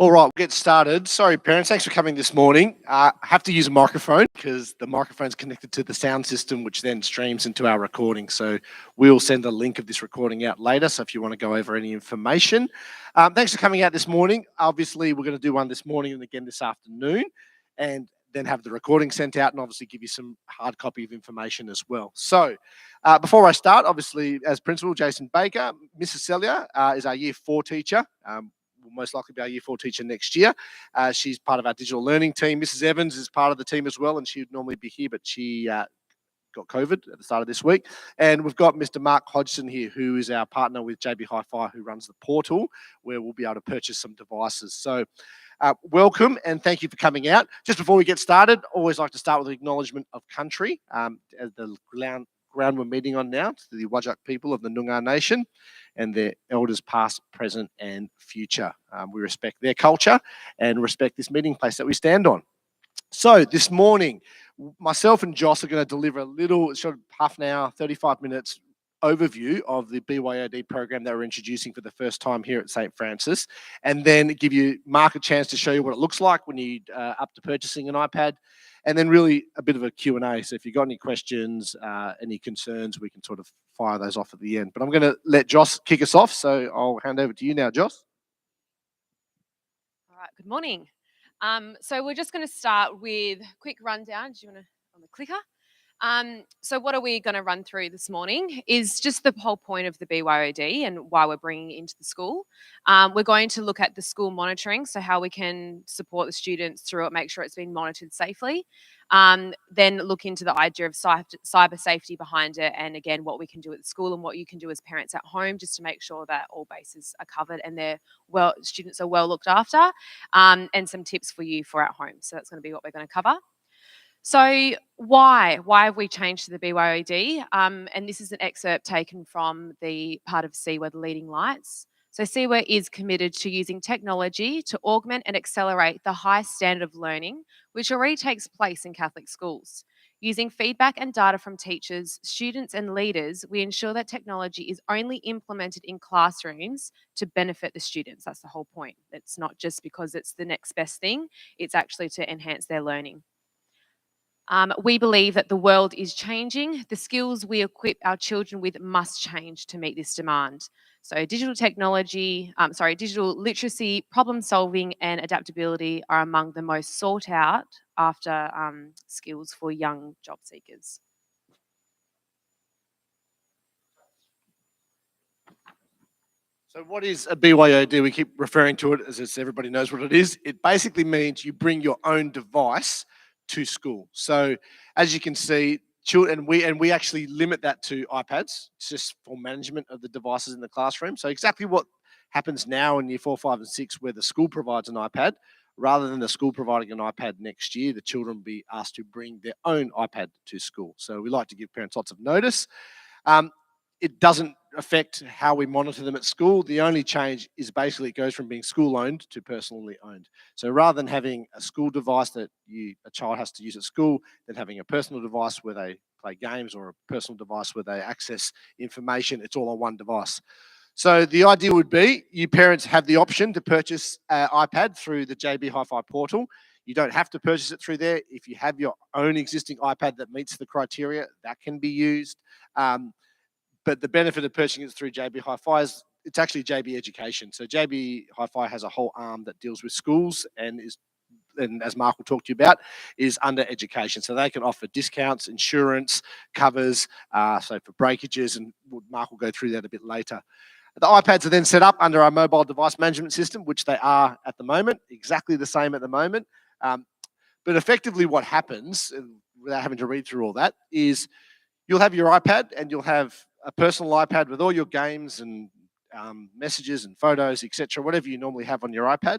All right, we'll get started. Sorry, parents, thanks for coming this morning. I have to use a microphone because the microphone's connected to the sound system, which then streams into our recording. So we'll send a link of this recording out later. So if you want to go over any information, thanks for coming out this morning. Obviously, we're going to do one this morning and again this afternoon, and then have the recording sent out and obviously give you some hard copy of information as well. So before I start, obviously, as principal, Jason Baker, Mrs. Celia is our year 4 teacher. Will most likely be our year 4 teacher next year. She's part of our digital learning team. Mrs. Evans is part of the team as well, and she would normally be here, but she got COVID at the start of this week. And we've got Mr. Mark Hodgson here, who is our partner with JB Hi-Fi, who runs the portal, where we'll be able to purchase some devices. So welcome and thank you for coming out. Just before we get started, always like to start with the acknowledgement of country, as the ground we're meeting on now, to the Whadjuk people of the Noongar Nation and their elders past, present and future. We respect their culture and respect this meeting place that we stand on. So this morning, myself and Joss are going to deliver a little, sort of half an hour, 35 minutes overview of the BYOD program that we're introducing for the first time here at St. Francis, and then give you Mark a chance to show you what it looks like when you're up to purchasing an iPad, and then really a bit of a Q&A. So if you've got any questions, any concerns, we can sort of fire those off at the end. But I'm going to let Joss kick us off, so I'll hand over to you now, Joss. All right, good morning. So we're just going to start with a quick rundown. Do you want to on the clicker? So what are we going to run through this morning is just the whole point of the BYOD and why we're bringing it into the school. We're going to look at the school monitoring, so how we can support the students through it, make sure it's been monitored safely. Then look into the idea of cyber safety behind it, and again, what we can do at the school and what you can do as parents at home just to make sure that all bases are covered and students are well looked after, and some tips for you for at home. So that's going to be what we're going to cover. So why have we changed to the BYOD? And this is an excerpt taken from the part of CWA, the leading lights. So CWA is committed to using technology to augment and accelerate the high standard of learning, which already takes place in Catholic schools. Using feedback and data from teachers, students and leaders, we ensure that technology is only implemented in classrooms to benefit the students. That's the whole point. It's not just because it's the next best thing, it's actually to enhance their learning. We believe that the world is changing. The skills we equip our children with must change to meet this demand. So digital literacy, problem solving and adaptability are among the most sought out after skills for young job seekers. So what is a BYOD? We keep referring to it as everybody knows what it is. It basically means you bring your own device to school. So as you can see, children, we actually limit that to iPads. It's just for management of the devices in the classroom. So exactly what happens now in year 4, 5 and 6, where the school provides an iPad, rather than the school providing an iPad next year, the children will be asked to bring their own iPad to school. So we like to give parents lots of notice. It doesn't affect how we monitor them at school. The only change is basically it goes from being school owned to personally owned. So rather than having a school device that a child has to use at school, then having a personal device where they play games or a personal device where they access information, it's all on one device. So the idea would be you parents have the option to purchase an iPad through the JB Hi-Fi portal. You don't have to purchase it through there. If you have your own existing iPad that meets the criteria, that can be used. But the benefit of purchasing it through JB Hi-Fi is it's actually JB Education. So JB Hi-Fi has a whole arm that deals with schools and as Mark will talk to you about, is under education. So they can offer discounts, insurance, covers, so for breakages, and Mark will go through that a bit later. The iPads are then set up under our mobile device management system, which they are at the moment, exactly the same at the moment. But effectively what happens, without having to read through all that, is you'll have your iPad and you'll have a personal iPad with all your games and messages and photos, etc., whatever you normally have on your iPad.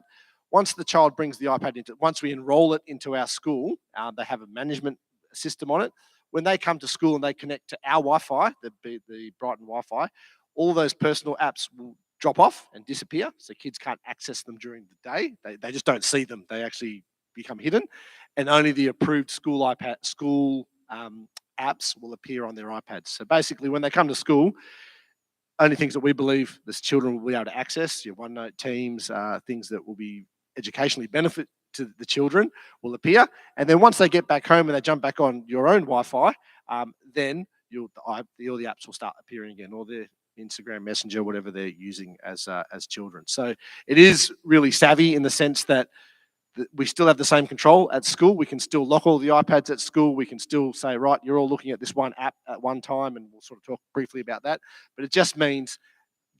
Once the child brings the iPad once we enroll it into our school, they have a management system on it. When they come to school and they connect to our Wi-Fi, the Brighton Wi-Fi, all those personal apps will drop off and disappear. So kids can't access them during the day. They just don't see them. They actually become hidden. And only the approved school apps will appear on their iPads. So basically, when they come to school, only things that we believe the children will be able to access, your OneNote, Teams, things that will be educationally benefit to the children will appear. And then once they get back home and they jump back on your own Wi-Fi, then all the apps will start appearing again, or the Instagram Messenger, whatever they're using as children. So it is really savvy in the sense that we still have the same control at school. We can still lock all the iPads at school. We can still say, right, you're all looking at this one app at one time, and we'll sort of talk briefly about that. But it just means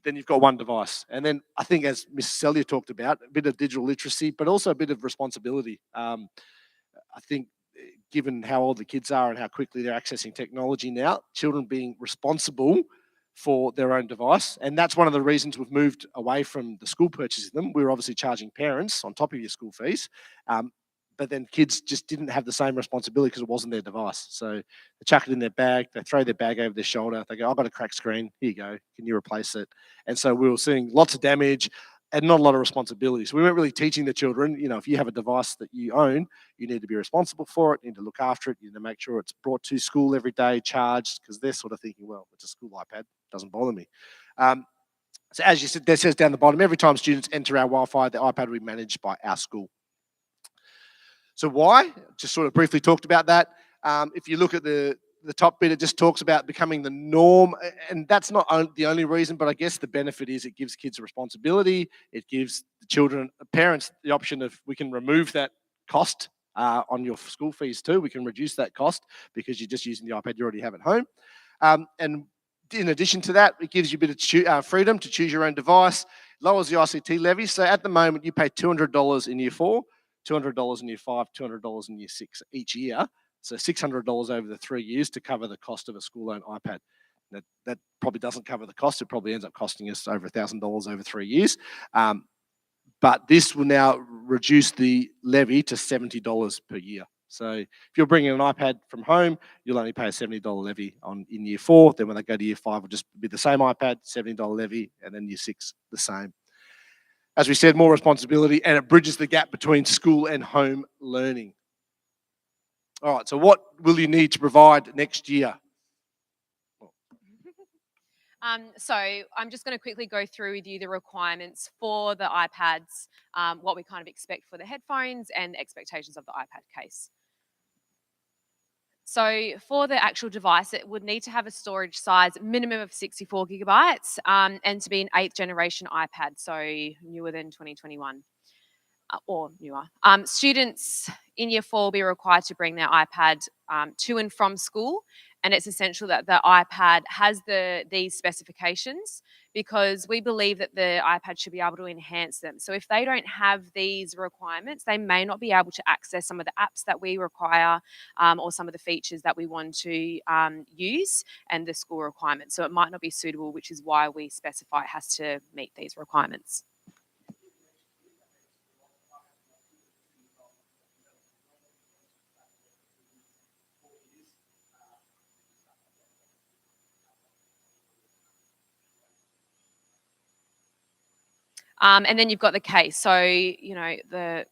then you've got one device. And then I think, as Ms. Celia talked about, a bit of digital literacy, but also a bit of responsibility. I think given how old the kids are and how quickly they're accessing technology now, children being responsible for their own device. And that's one of the reasons we've moved away from the school purchasing them. We were obviously charging parents on top of your school fees. But then kids just didn't have the same responsibility because it wasn't their device. So they chuck it in their bag, they throw their bag over their shoulder, they go, I've got a cracked screen, here you go, can you replace it? And so we were seeing lots of damage and not a lot of responsibility. So we weren't really teaching the children, if you have a device that you own, you need to be responsible for it, you need to look after it, you need to make sure it's brought to school every day, charged, because they're sort of thinking, well, it's a school iPad, doesn't bother me. So as you said, there says down the bottom, every time students enter our Wi-Fi, the iPad will be managed by our school. So why? Just sort of briefly talked about that. If you look at the top bit, it just talks about becoming the norm. And that's not the only reason, but I guess the benefit is it gives kids a responsibility. It gives the children, parents, the option of we can remove that cost on your school fees too. We can reduce that cost because you're just using the iPad you already have at home. And in addition to that, it gives you a bit of freedom to choose your own device, lowers the ICT levy. So at the moment, you pay $200 in year 4, $200 in year 5, $200 in year 6 each year. So $600 over the 3 years to cover the cost of a school-owned iPad. That probably doesn't cover the cost. It probably ends up costing us over $1,000 over 3 years. But this will now reduce the levy to $70 per year. So if you're bringing an iPad from home, you'll only pay a $70 levy in year 4. Then when they go to year 5, it'll just be the same iPad, $70 levy, and then year 6, the same. As we said, more responsibility, and it bridges the gap between school and home learning. All right, so what will you need to provide next year? So I'm just going to quickly go through with you the requirements for the iPads, what we kind of expect for the headphones and the expectations of the iPad case. So for the actual device, it would need to have a storage size minimum of 64 gigabytes and to be an 8th generation iPad, so newer than 2021 or newer. Students in year 4 will be required to bring their iPad to and from school, and it's essential that the iPad has these specifications because we believe that the iPad should be able to enhance them. So if they don't have these requirements, they may not be able to access some of the apps that we require or some of the features that we want to use and the school requirements. So it might not be suitable, which is why we specify it has to meet these requirements. And then you've got the case. So, the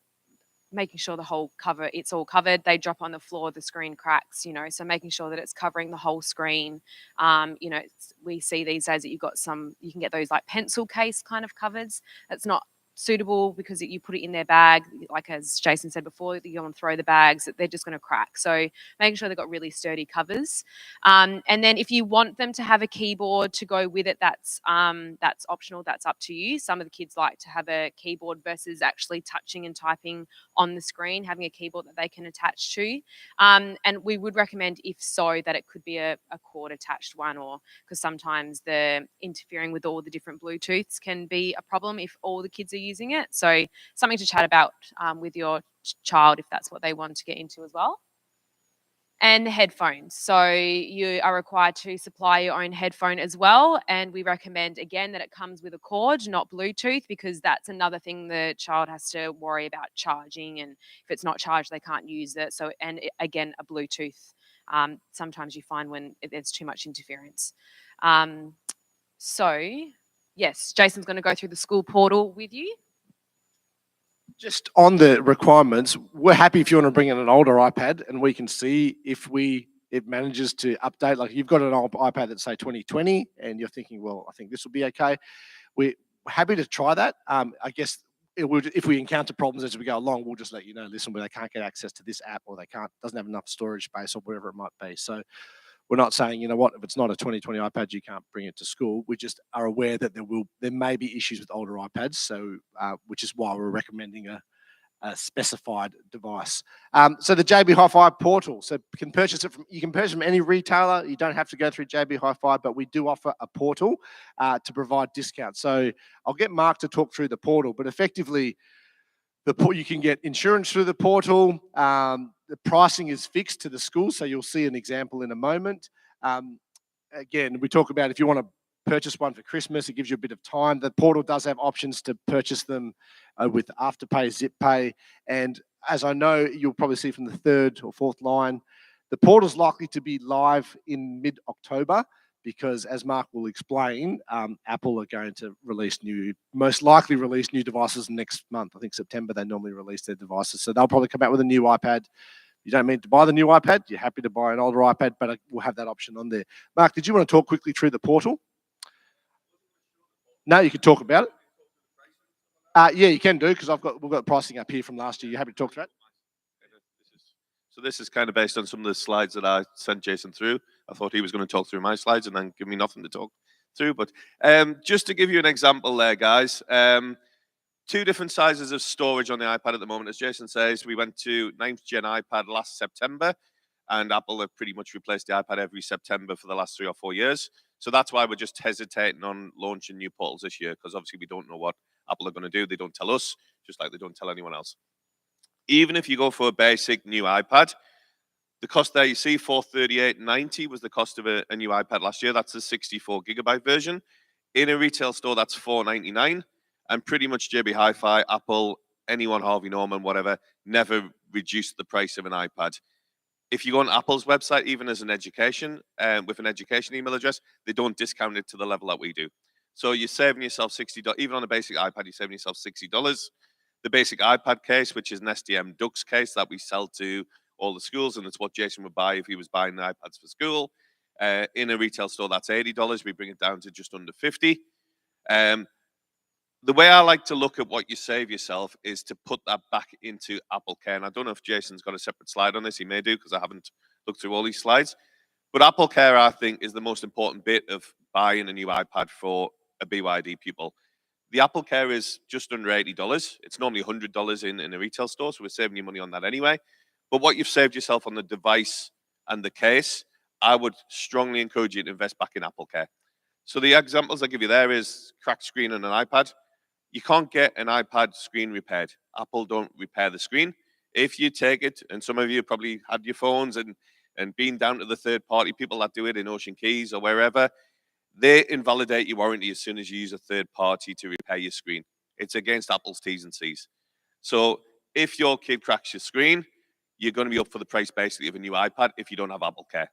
making sure the whole cover, it's all covered. They drop on the floor, the screen cracks, so making sure that it's covering the whole screen. We see these days that you can get those like pencil case kind of covers. That's not suitable because you put it in their bag, like as Jason said before, you go and throw the bags, they're just going to crack. So making sure they've got really sturdy covers. And then if you want them to have a keyboard to go with it, that's optional. That's up to you. Some of the kids like to have a keyboard versus actually touching and typing on the screen, having a keyboard that they can attach to. And we would recommend, if so, that it could be a cord attached one, or because sometimes the interfering with all the different Bluetooths can be a problem if all the kids are using it. So something to chat about with your child if that's what they want to get into as well. And the headphones. So you are required to supply your own headphone as well. And we recommend, again, that it comes with a cord, not Bluetooth, because that's another thing the child has to worry about charging. And if it's not charged, they can't use it. So, again, a Bluetooth. Sometimes you find when there's too much interference. So, yes, Jason's going to go through the school portal with you. Just on the requirements, we're happy if you want to bring in an older iPad and we can see if it manages to update. Like you've got an old iPad that's say 2020 and you're thinking, well, I think this will be okay. We're happy to try that. I guess if we encounter problems as we go along, we'll just let you know. Listen, where they can't get access to this app, or they doesn't have enough storage space, or whatever it might be. So we're not saying, you know what, if it's not a 2020 iPad, you can't bring it to school. We just are aware that there may be issues with older iPads. So which is why we're recommending a specified device. So the JB Hi-Fi portal. So you can purchase from any retailer. You don't have to go through JB Hi-Fi, but we do offer a portal to provide discounts. So I'll get Mark to talk through the portal, but effectively, you can get insurance through the portal. The pricing is fixed to the school, so you'll see an example in a moment. Again, we talk about if you want to purchase one for Christmas, it gives you a bit of time. The portal does have options to purchase them with Afterpay, Zip Pay, and as I know, you'll probably see from the third or fourth line, the portal's likely to be live in mid-October, because as Mark will explain, Apple are going to most likely release new devices next month. I think September they normally release their devices. So they'll probably come out with a new iPad. You don't mean to buy the new iPad, you're happy to buy an older iPad, but we'll have that option on there. Mark, did you want to talk quickly through the portal? No, you can talk about it. Yeah, you can do, because we've got pricing up here from last year. You happy to talk through that? So this is kind of based on some of the slides that I sent Jason through. I thought he was going to talk through my slides and then give me nothing to talk through. But just to give you an example there, guys, two different sizes of storage on the iPad at the moment. As Jason says, we went to 9th gen iPad last September, and Apple have pretty much replaced the iPad every September for the last 3 or 4 years. So that's why we're just hesitating on launching new portals this year, because obviously we don't know what Apple are going to do. They don't tell us, just like they don't tell anyone else. Even if you go for a basic new iPad, the cost there you see, $438.90 was the cost of a new iPad last year. That's the 64 gigabyte version. In a retail store, that's $499. And pretty much JB Hi-Fi, Apple, anyone, Harvey Norman, whatever, never reduced the price of an iPad. If you go on Apple's website, even as an education, with an education email address, they don't discount it to the level that we do. So you're saving yourself $60, even on a basic iPad, you're saving yourself $60. The basic iPad case, which is an STM Dux case that we sell to all the schools, and it's what Jason would buy if he was buying the iPads for school. In a retail store, that's $80. We bring it down to just under $50. The way I like to look at what you save yourself is to put that back into Apple Care. And I don't know if Jason's got a separate slide on this. He may do, because I haven't looked through all these slides. But Apple Care, I think, is the most important bit of buying a new iPad for a BYD pupil. The Apple Care is just under $80. It's normally $100 in a retail store, so we're saving you money on that anyway. But what you've saved yourself on the device and the case, I would strongly encourage you to invest back in Apple Care. So the examples I give you there is cracked screen on an iPad. You can't get an iPad screen repaired. Apple don't repair the screen. If you take it, and some of you probably had your phones and been down to the third-party people that do it in Ocean Keys or wherever, they invalidate your warranty as soon as you use a third party to repair your screen. It's against Apple's T's and C's. So if your kid cracks your screen, you're going to be up for the price basically of a new iPad if you don't have Apple Care.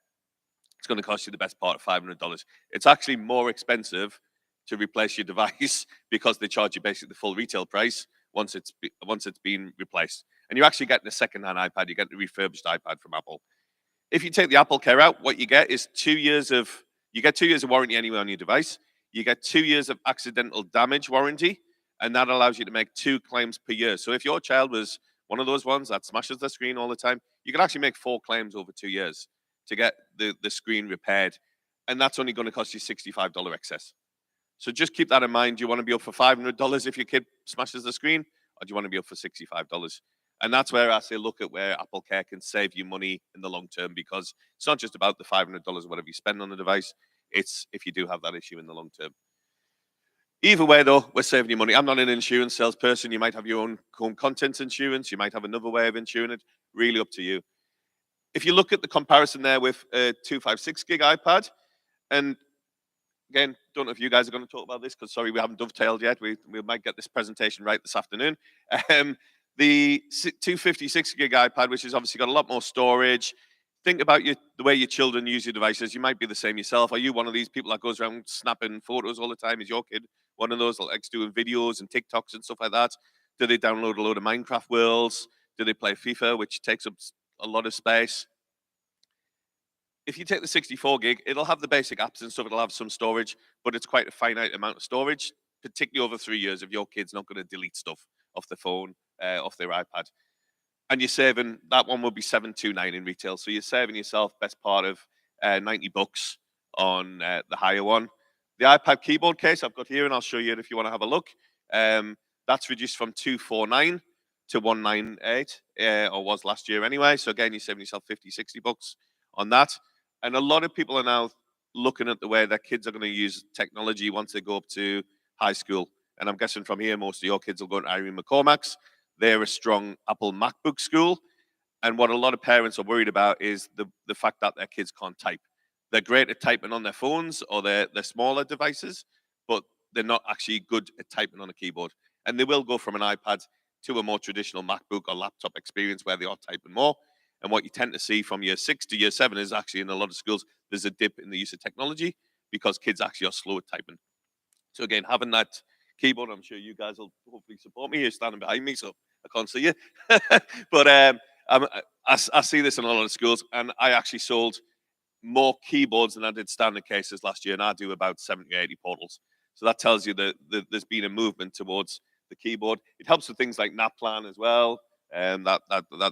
It's going to cost you the best part of $500. It's actually more expensive to replace your device because they charge you basically the full retail price once it's been replaced. And you're actually getting a second-hand iPad. You're getting a refurbished iPad from Apple. If you take the Apple Care out, what you get is 2 years of warranty anyway on your device. You get 2 years of accidental damage warranty, and that allows you to make 2 claims per year. So if your child was one of those ones that smashes the screen all the time, you can actually make 4 claims over 2 years to get the screen repaired. And that's only going to cost you $65 excess. So just keep that in mind. Do you want to be up for $500 if your kid smashes the screen, or do you want to be up for $65? And that's where I say look at where Apple Care can save you money in the long term, because it's not just about the $500 or whatever you spend on the device. It's if you do have that issue in the long term. Either way, though, we're saving you money. I'm not an insurance salesperson. You might have your own home contents insurance. You might have another way of insuring it. Really up to you. If you look at the comparison there with a 256 gig iPad, and again, don't know if you guys are going to talk about this, because sorry, we haven't dovetailed yet. We might get this presentation right this afternoon. The 256 gig iPad, which has obviously got a lot more storage. Think about the way your children use your devices. You might be the same yourself. Are you one of these people that goes around snapping photos all the time? Is your kid one of those that likes doing videos and TikToks and stuff like that? Do they download a load of Minecraft worlds? Do they play FIFA, which takes up a lot of space? If you take the 64 gig, it'll have the basic apps and stuff. It'll have some storage, but it's quite a finite amount of storage, particularly over 3 years if your kid's not going to delete stuff off the phone, off their iPad. And you're saving, that one would be 729 in retail. So you're saving yourself best part of $90 on the higher one. The iPad keyboard case I've got here, and I'll show you it if you want to have a look. That's reduced from 249 to 198, or was last year anyway. So again, you're saving yourself $50, $60 on that. And a lot of people are now looking at the way their kids are going to use technology once they go up to high school. And I'm guessing from here, most of your kids will go to Irene McCormack's. They're a strong Apple MacBook school. And what a lot of parents are worried about is the fact that their kids can't type. They're great at typing on their phones or their smaller devices, but they're not actually good at typing on a keyboard. And they will go from an iPad to a more traditional MacBook or laptop experience where they are typing more. And what you tend to see from year 6 to year 7 is actually in a lot of schools, there's a dip in the use of technology because kids actually are slow at typing. So again, having that keyboard, I'm sure you guys will hopefully support me. You're standing behind me, so I can't see you. But I see this in a lot of schools, and I actually sold more keyboards than I did standard cases last year, and I do about 70 or 80 portals. So that tells you that there's been a movement towards the keyboard. It helps with things like NAPLAN as well, and that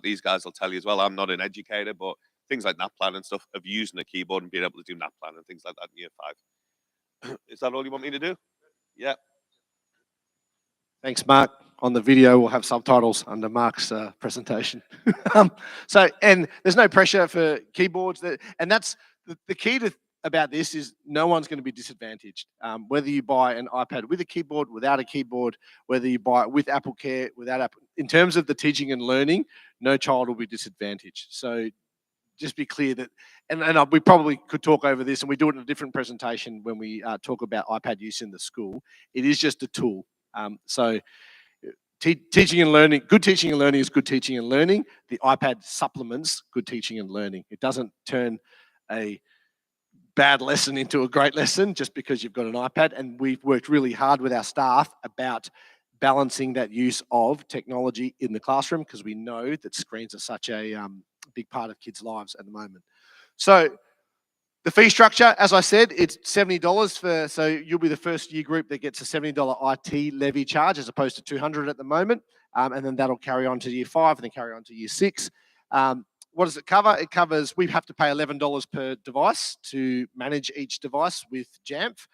these guys will tell you as well. I'm not an educator, but things like NAPLAN and stuff of using a keyboard and being able to do NAPLAN and things like that in year 5. Is that all you want me to do? Yeah. Thanks, Mark. On the video, we'll have subtitles under Mark's presentation. And there's no pressure for keyboards. And that's the key about this is no one's going to be disadvantaged. Whether you buy an iPad with a keyboard, without a keyboard, whether you buy it with Apple Care, without Apple, in terms of the teaching and learning, no child will be disadvantaged. So just be clear that, and we probably could talk over this, and we do it in a different presentation when we talk about iPad use in the school. It is just a tool. Teaching and learning, good teaching and learning is good teaching and learning. The iPad supplements good teaching and learning. It doesn't turn a bad lesson into a great lesson just because you've got an iPad. And we've worked really hard with our staff about balancing that use of technology in the classroom because we know that screens are such a big part of kids' lives at the moment. So the fee structure, as I said, it's $70 so you'll be the first year group that gets a $70 IT levy charge as opposed to $200 at the moment. And then that'll carry on to year 5 and then carry on to year 6. What does it cover? It covers, we have to pay $11 per device to manage each device with Jamf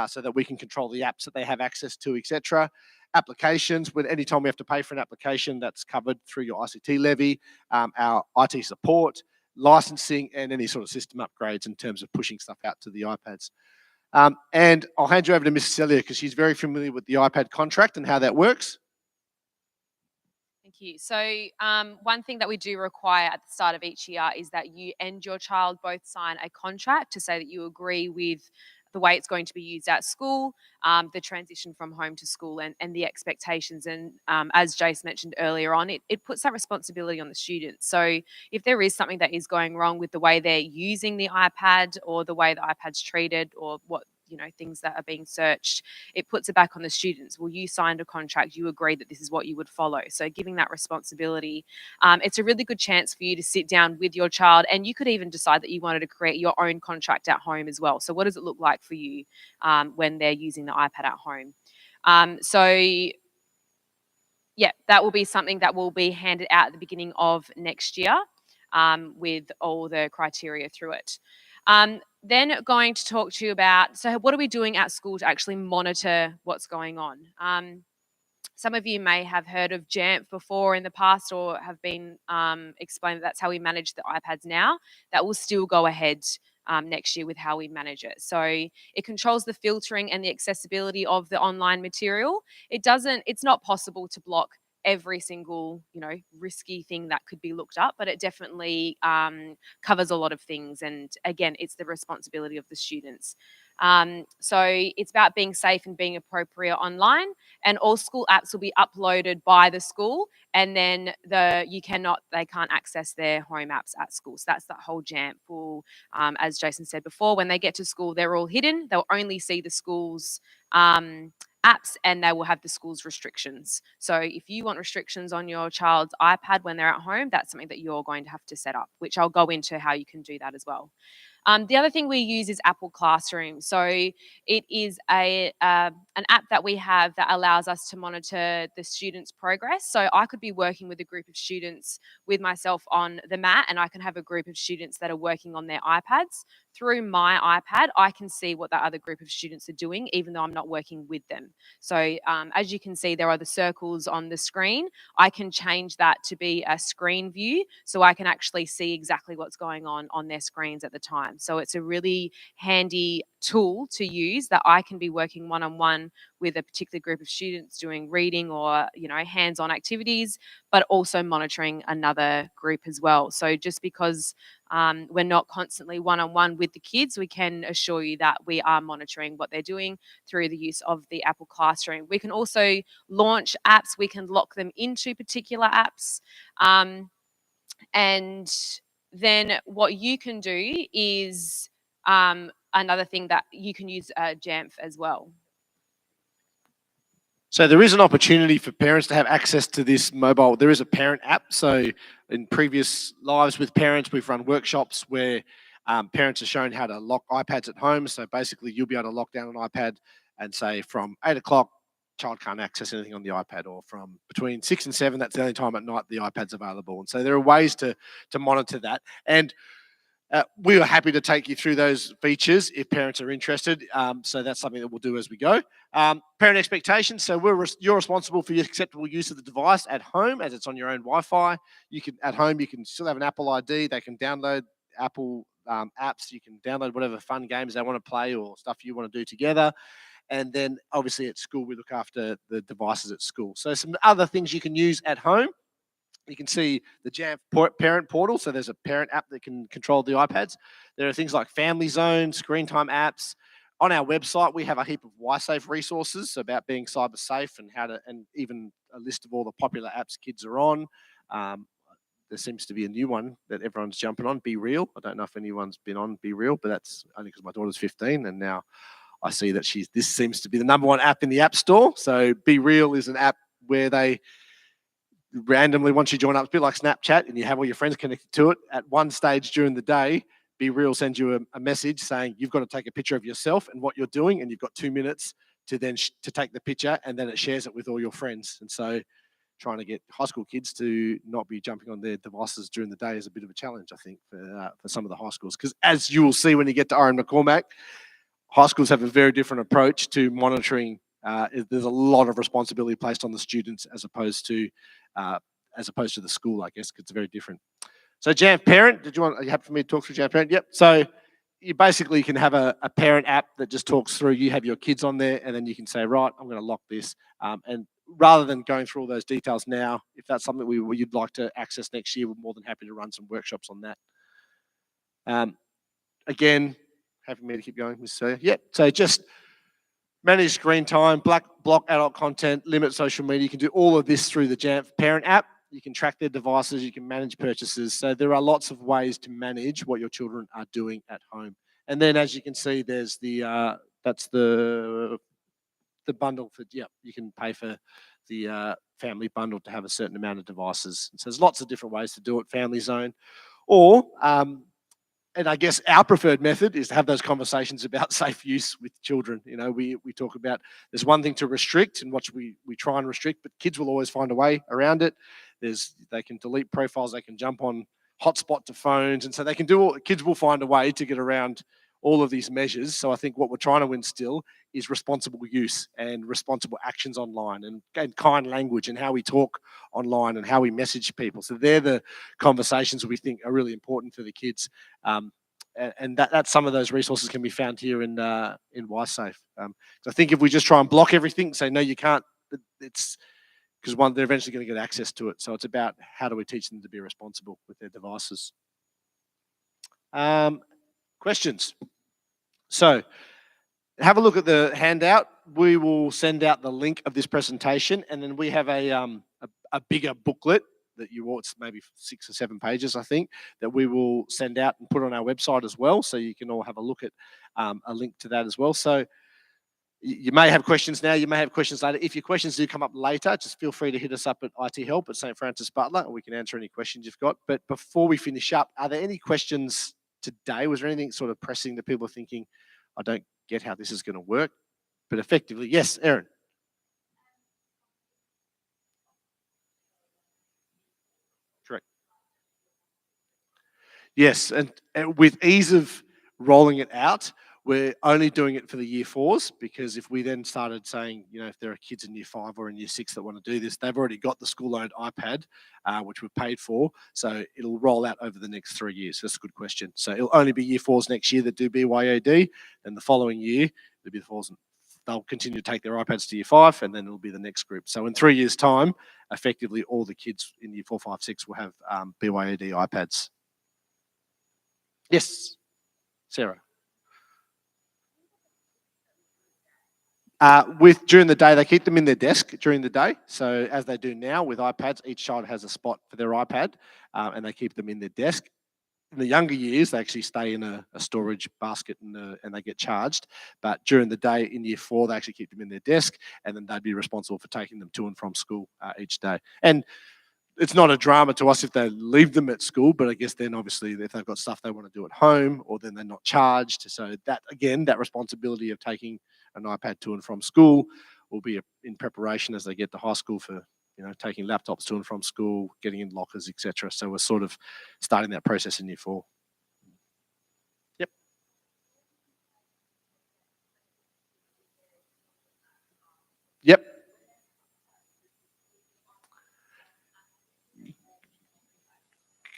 so that we can control the apps that they have access to, etc. Applications, anytime we have to pay for an application, that's covered through your ICT levy, our IT support, licensing, and any sort of system upgrades in terms of pushing stuff out to the iPads. And I'll hand you over to Miss Celia because she's very familiar with the iPad contract and how that works. Thank you. So one thing that we do require at the start of each year is that you and your child both sign a contract to say that you agree with the way it's going to be used at school, the transition from home to school and the expectations. And as Jace mentioned earlier on, it puts that responsibility on the students. So if there is something that is going wrong with the way they're using the iPad or the way the iPad's treated or what, things that are being searched, it puts it back on the students. Well, you signed a contract, you agreed that this is what you would follow. So giving that responsibility, it's a really good chance for you to sit down with your child, and you could even decide that you wanted to create your own contract at home as well. So what does it look like for you when they're using the iPad at home? Yeah, that will be something that will be handed out at the beginning of next year with all the criteria through it. Then going to talk to you about, so what are we doing at school to actually monitor what's going on? Some of you may have heard of Jamf before in the past or have been explained that that's how we manage the iPads now. That will still go ahead next year with how we manage it. So it controls the filtering and the accessibility of the online material. It's not possible to block every single, risky thing that could be looked up, but it definitely covers a lot of things. And again, it's the responsibility of the students. So it's about being safe and being appropriate online, and all school apps will be uploaded by the school, and then they can't access their home apps at school. So that's that whole Jamf rule. As Jason said before, when they get to school, they're all hidden. They'll only see the school's apps, and they will have the school's restrictions. So if you want restrictions on your child's iPad when they're at home, that's something that you're going to have to set up, which I'll go into how you can do that as well. The other thing we use is Apple Classroom. So it is an app that we have that allows us to monitor the students' progress. So I could be working with a group of students with myself on the mat, and I can have a group of students that are working on their iPads. Through my iPad, I can see what that other group of students are doing, even though I'm not working with them. So as you can see, there are the circles on the screen. I can change that to be a screen view, so I can actually see exactly what's going on their screens at the time. So it's a really handy tool to use that I can be working one-on-one with a particular group of students doing reading or hands-on activities, but also monitoring another group as well. So just because we're not constantly one-on-one with the kids, we can assure you that we are monitoring what they're doing through the use of the Apple Classroom. We can also launch apps. We can lock them into particular apps. And then what you can do is another thing that you can use Jamf as well. So there is an opportunity for parents to have access to this mobile. There is a parent app. So in previous lives with parents, we've run workshops where parents are shown how to lock iPads at home. So basically you'll be able to lock down an iPad and say from 8 o'clock, child can't access anything on the iPad, or from between 6 and 7, that's the only time at night the iPad's available. And so there are ways to monitor that. And we are happy to take you through those features if parents are interested. So that's something that we'll do as we go. Parent expectations. So you're responsible for your acceptable use of the device at home, as it's on your own Wi-Fi. At home, you can still have an Apple ID. They can download Apple apps. You can download whatever fun games they want to play or stuff you want to do together. And then obviously at school, we look after the devices at school. So some other things you can use at home. You can see the Jamf parent portal. So there's a parent app that can control the iPads. There are things like Family Zone, screen time apps. On our website, we have a heap of Y-Safe resources about being cyber safe and even a list of all the popular apps kids are on. There seems to be a new one that everyone's jumping on, Be Real. I don't know if anyone's been on Be Real, but that's only because my daughter's 15 and now I see that this seems to be the number one app in the App Store. So Be Real is an app where they randomly, once you join up, it's a bit like Snapchat, and you have all your friends connected to it. At one stage during the day, Be Real sends you a message saying you've got to take a picture of yourself and what you're doing, and you've got 2 minutes to then to take the picture, and then it shares it with all your friends. And so trying to get high school kids to not be jumping on their devices during the day is a bit of a challenge, I think, for some of the high schools. Because as you will see when you get to Oran McCormack, high schools have a very different approach to monitoring. There's a lot of responsibility placed on the students as opposed to the school, I guess, because it's very different. So Jamf Parent, are you happy for me to talk through Jamf Parent? Yep. So you basically can have a parent app that just talks through, you have your kids on there, and then you can say, right, I'm going to lock this. And rather than going through all those details now, if that's something you'd like to access next year, we're more than happy to run some workshops on that. Again, happy for me to keep going, Ms. Sawyer. Yep. So just manage screen time, block adult content, limit social media. You can do all of this through the Jamf Parent app. You can track their devices. You can manage purchases. So there are lots of ways to manage what your children are doing at home. And then, as you can see, there's that's the bundle for, you can pay for the family bundle to have a certain amount of devices. So there's lots of different ways to do it. Family Zone, or and I guess our preferred method is to have those conversations about safe use with children. We talk about, there's one thing to restrict, and what we try and restrict, but kids will always find a way around it. They can delete profiles, they can jump on hotspot to phones, and so kids will find a way to get around all of these measures. So I think what we're trying to instill is responsible use and responsible actions online, and kind language, and how we talk online and how we message people. So they're the conversations we think are really important for the kids. And that's some of those resources can be found here in Y-Safe. So I think if we just try and block everything, say, no, you can't, it's because they're eventually going to get access to it. So it's about how do we teach them to be responsible with their devices. Questions? So have a look at the handout. We will send out the link of this presentation, and then we have a bigger booklet that it's maybe 6 or 7 pages, I think, that we will send out and put on our website as well. So you can all have a look at a link to that as well. So you may have questions now, you may have questions later. If your questions do come up later, just feel free to hit us up at IT Help at St. Francis Butler, and we can answer any questions you've got. But before we finish up, are there any questions today? Was there anything sort of pressing that people are thinking, I don't get how this is going to work? But effectively, yes, Erin. Correct. Yes, and with ease of rolling it out, we're only doing it for the year fours, because if we then started saying, if there are kids in year five or in year six that want to do this, they've already got the school-owned iPad, which we've paid for. So it'll roll out over the next 3 years. That's a good question. So it'll only be year fours next year that do BYOD, and the following year, it'll be the fours, they'll continue to take their iPads to year five, and then it'll be the next group. So in 3 years' time, effectively all the kids in year four, five, six will have BYOD iPads. Yes, Sarah. During the day, they keep them in their desk during the day. So as they do now with iPads, each child has a spot for their iPad, and they keep them in their desk. In the younger years, they actually stay in a storage basket and they get charged. But during the day in year four, they actually keep them in their desk, and then they'd be responsible for taking them to and from school each day. And it's not a drama to us if they leave them at school, but I guess then obviously if they've got stuff they want to do at home, or then they're not charged. So that, again, that responsibility of taking an iPad to and from school will be in preparation as they get to high school for, taking laptops to and from school, getting in lockers, etc. So we're sort of starting that process in year four. Yep. Yep.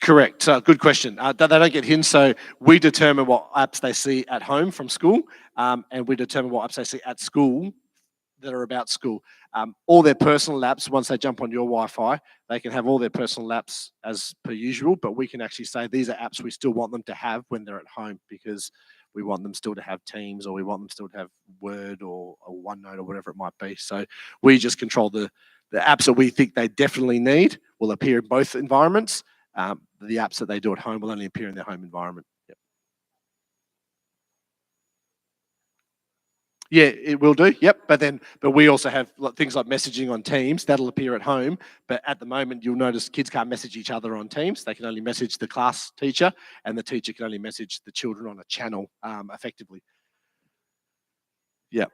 Correct. So good question. They don't get hints. So we determine what apps they see at home from school, and we determine what apps they see at school that are about school. All their personal apps, once they jump on your Wi-Fi, they can have all their personal apps as per usual, but we can actually say these are apps we still want them to have when they're at home, because we want them still to have Teams, or we want them still to have Word or OneNote or whatever it might be. So we just control the apps that we think they definitely need will appear in both environments. The apps that they do at home will only appear in their home environment. Yep. Yeah, it will do. Yep. But we also have things like messaging on Teams that'll appear at home. But at the moment, you'll notice kids can't message each other on Teams. They can only message the class teacher, and the teacher can only message the children on a channel effectively. Yep.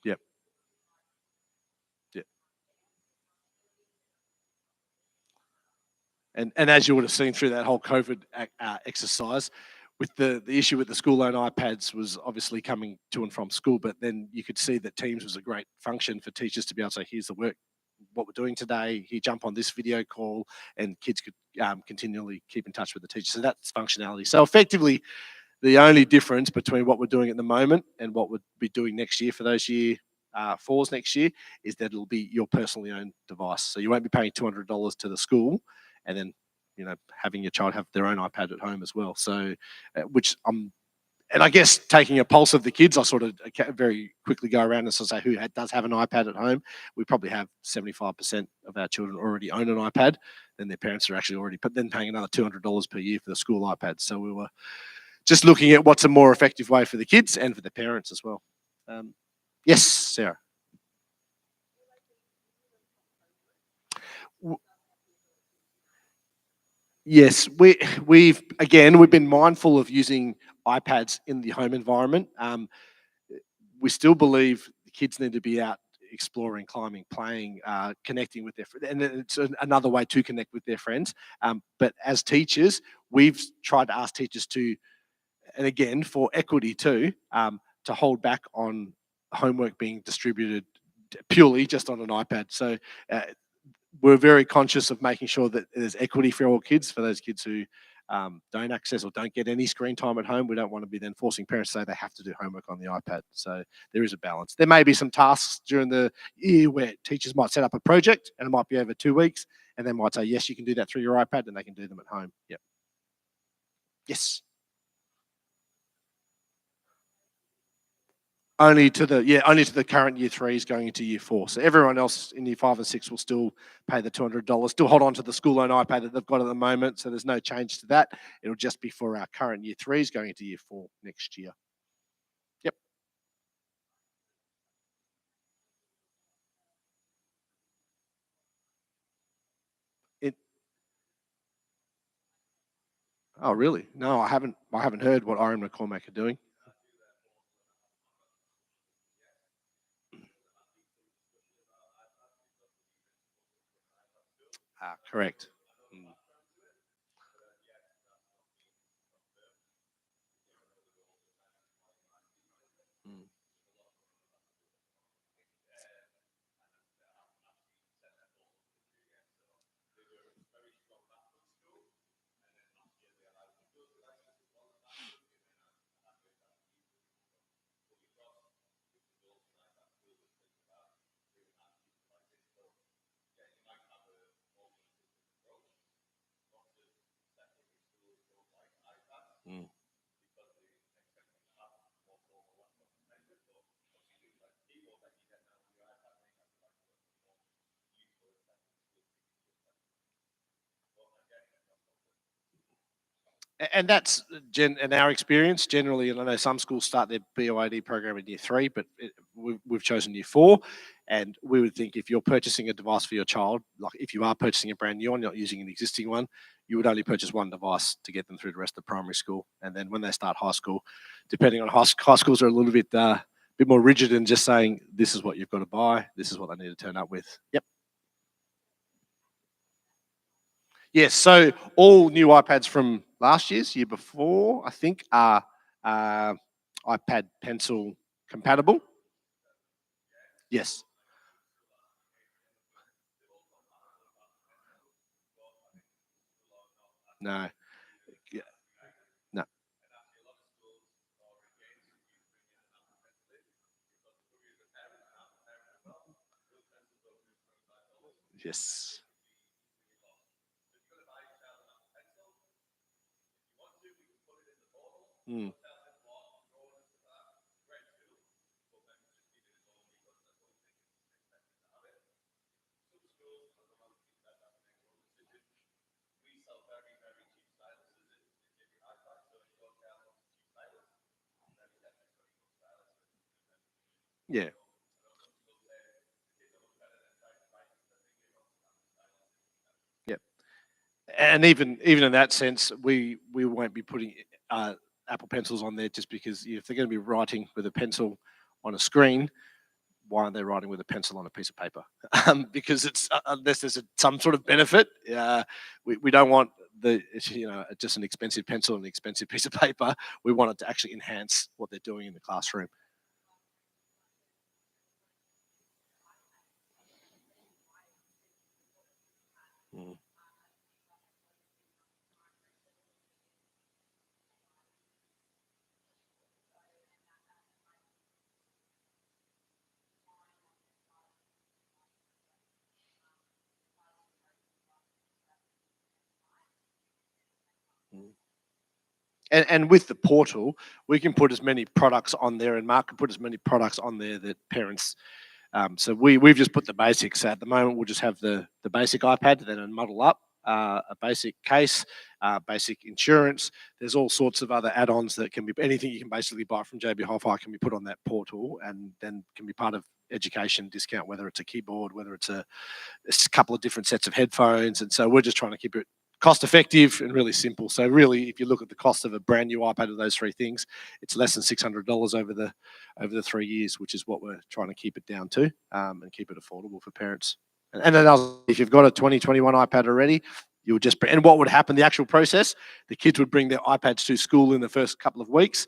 Yep. Yep. And as you would have seen through that whole COVID exercise, with the issue with the school-owned iPads was obviously coming to and from school, but then you could see that Teams was a great function for teachers to be able to say, here's the work, what we're doing today, here, jump on this video call, and kids could continually keep in touch with the teacher. So that's functionality. So effectively, the only difference between what we're doing at the moment and what we'll be doing next year for those year fours next year is that it'll be your personally owned device. So you won't be paying $200 to the school and then having your child have their own iPad at home as well. So which and I guess taking a pulse of the kids, I sort of very quickly go around and sort of say who does have an iPad at home. We probably have 75% of our children already own an iPad. Then their parents are actually already paying another $200 per year for the school iPad. So we were just looking at what's a more effective way for the kids and for the parents as well. Yes, Sarah. Yes, we've been mindful of using iPads in the home environment. We still believe the kids need to be out exploring, climbing, playing, connecting with their friends, and it's another way to connect with their friends. But as teachers, we've tried to ask teachers to, and again for equity too, to hold back on homework being distributed purely just on an iPad. So we're very conscious of making sure that there's equity for all kids, for those kids who don't access or don't get any screen time at home. We don't want to be then forcing parents to say they have to do homework on the iPad. So there is a balance. There may be some tasks during the year where teachers might set up a project and it might be over 2 weeks, and they might say, yes, you can do that through your iPad, and they can do them at home. Yep. Yes. Only to the current year threes going into year four. So everyone else in year 5 and 6 will still pay the $200, still hold on to the school-owned iPad that they've got at the moment. So there's no change to that. It'll just be for our current year threes going into year 4 next year. Yep. Oh, really? No, I haven't. I haven't heard what Orion McCormack are doing. Ah, correct. Mm. Mm. Mm. And that's in our experience generally. And I know some schools start their BYOD program in year 3, but we've chosen year 4. And we would think if you're purchasing a device for your child, like if you are purchasing a brand new one, not using an existing one, you would only purchase one device to get them through the rest of primary school. And then when they start high school, depending on high schools are a little bit more rigid in just saying this is what you've got to buy, this is what they need to turn up with. Yep. Yes, so all new iPads from last year before, I think, are uh, iPad Pencil compatible. Yes. No. Yeah. No. Yes. Mm. Yeah. Yeah. And even in that sense, we won't be putting Apple Pencils on there just because if they're going to be writing with a pencil on a screen, why aren't they writing with a pencil on a piece of paper? Because it's unless there's some sort of benefit, we don't want just an expensive pencil and an expensive piece of paper. We want it to actually enhance what they're doing in the classroom. Mm. Mm. And with the portal, we can put as many products on there, and Mark can put as many products on there that parents. So we've just put the basics. So at the moment, we'll just have the basic iPad, then a model up, a basic case, basic insurance. There's all sorts of other add-ons that can be anything you can basically buy from JB Hi-Fi can be put on that portal, and then can be part of education discount, whether it's a keyboard, whether it's a couple of different sets of headphones. And so we're just trying to keep it cost effective and really simple. So really, if you look at the cost of a brand new iPad of those three things, it's less than $600 over the 3 years, which is what we're trying to keep it down to, and keep it affordable for parents. And then if you've got a 2021 iPad already, you would just and what would happen? The actual process: the kids would bring their iPads to school in the first couple of weeks.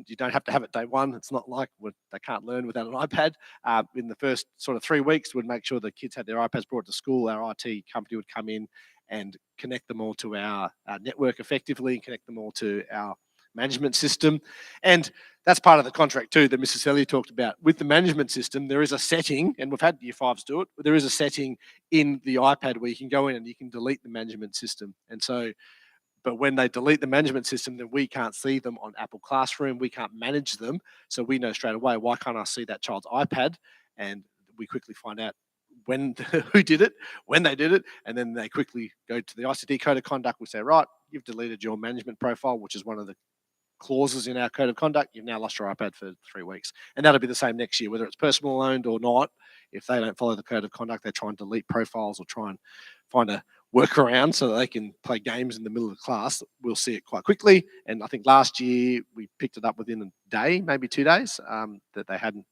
You don't have to have it day one. It's not like they can't learn without an iPad. In the first sort of 3 weeks, we'd make sure the kids had their iPads brought to school. Our IT company would come in and connect them all to our network effectively, and connect them all to our management system. And that's part of the contract too that Mrs. Elliott talked about. With the management system, there is a setting, and we've had year 5s do it, but there is a setting in the iPad where you can go in and you can delete the management system. And so, but when they delete the management system, then we can't see them on Apple Classroom. We can't manage them. So we know straight away, why can't I see that child's iPad? And we quickly find out when who did it, when they did it, and then they quickly go to the ICD code of conduct. We say, right, you've deleted your management profile, which is one of the clauses in our code of conduct. You've now lost your iPad for 3 weeks, and that'll be the same next year, whether it's personal owned or not. If they don't follow the code of conduct, they try and delete profiles or try and find workaround so that they can play games in the middle of the class, we'll see it quite quickly. And I think last year we picked it up within a day, maybe 2 days, that they hadn't.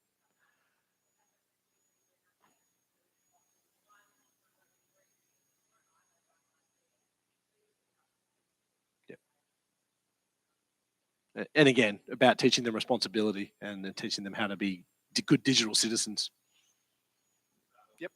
And again, about teaching them responsibility and then teaching them how to be good digital citizens. Yep.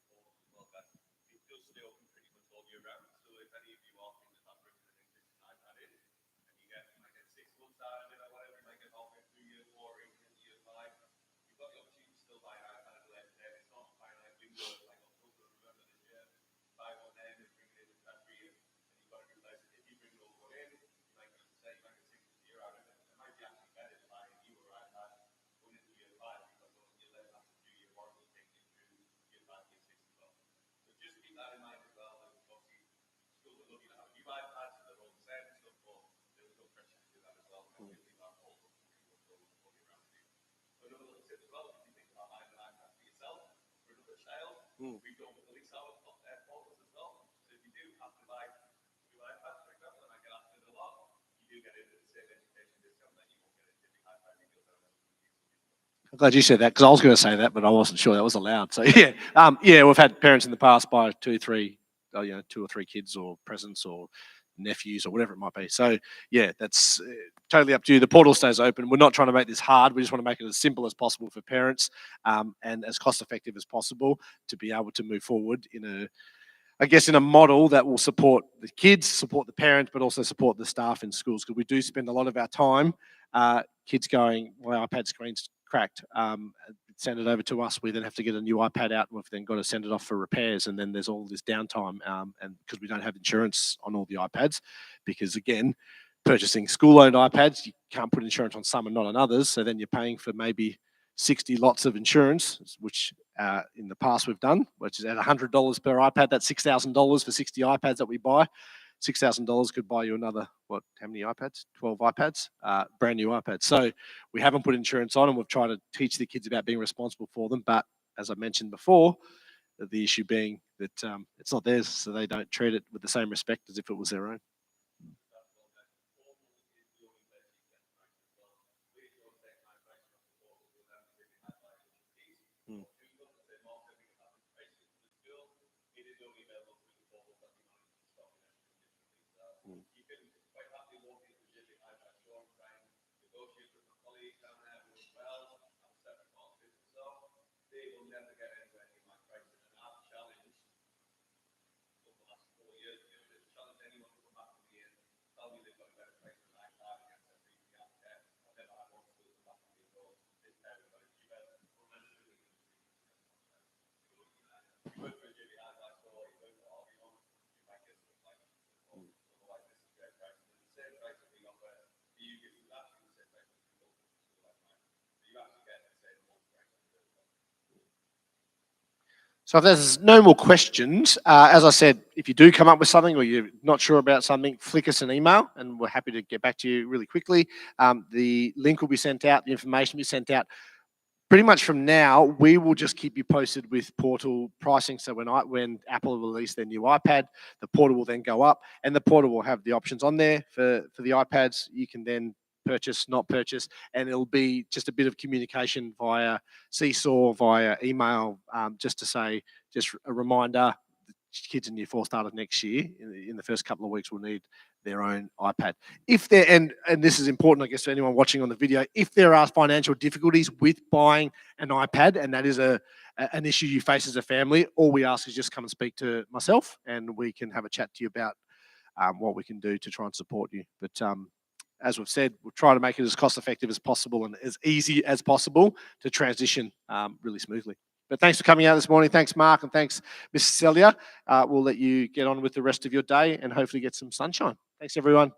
I'm glad you said that because I was going to say that, but I wasn't sure that was allowed. So yeah, yeah, we've had parents in the past buy 2 or 3 kids or presents or nephews or whatever it might be. So yeah, that's totally up to you. The portal stays open. We're not trying to make this hard. We just want to make it as simple as possible for parents and as cost effective as possible to be able to move forward in a model that will support the kids, support the parents, but also support the staff in schools. Because we do spend a lot of our time, kids going, my iPad screen's cracked, send it over to us. We then have to get a new iPad out. We've then got to send it off for repairs. And then there's all this downtime. And because we don't have insurance on all the iPads, because again, purchasing school-owned iPads, you can't put insurance on some and not on others. So then you're paying for maybe 60 lots of insurance, which in the past we've done, which is at $100 per iPad. That's $6,000 for 60 iPads that we buy. $6,000 could buy you another, how many iPads? 12 iPads, brand new iPads. So we haven't put insurance on and we've tried to teach the kids about being responsible for them. But as I mentioned before, the issue being that it's not theirs, so they don't treat it with the same respect as if it was their own. So if there's no more questions, as I said, if you do come up with something or you're not sure about something, flick us an email and we're happy to get back to you really quickly. The link will be sent out, the information will be sent out. Pretty much from now, we will just keep you posted with portal pricing. So when Apple release their new iPad, the portal will then go up and the portal will have the options on there for the iPads. You can then purchase, not purchase, and it'll be just a bit of communication via Seesaw, via email, just to say, just a reminder, the kids in year 4 start of next year, in the first couple of weeks will need their own iPad. If there, and this is important, I guess, to anyone watching on the video, if there are financial difficulties with buying an iPad, and that is an issue you face as a family, all we ask is just come and speak to myself and we can have a chat to you about what we can do to try and support you. But as we've said, we'll try to make it as cost effective as possible and as easy as possible to transition really smoothly. But thanks for coming out this morning. Thanks, Mark, and thanks, Mrs. Celia. We'll let you get on with the rest of your day and hopefully get some sunshine. Thanks, everyone.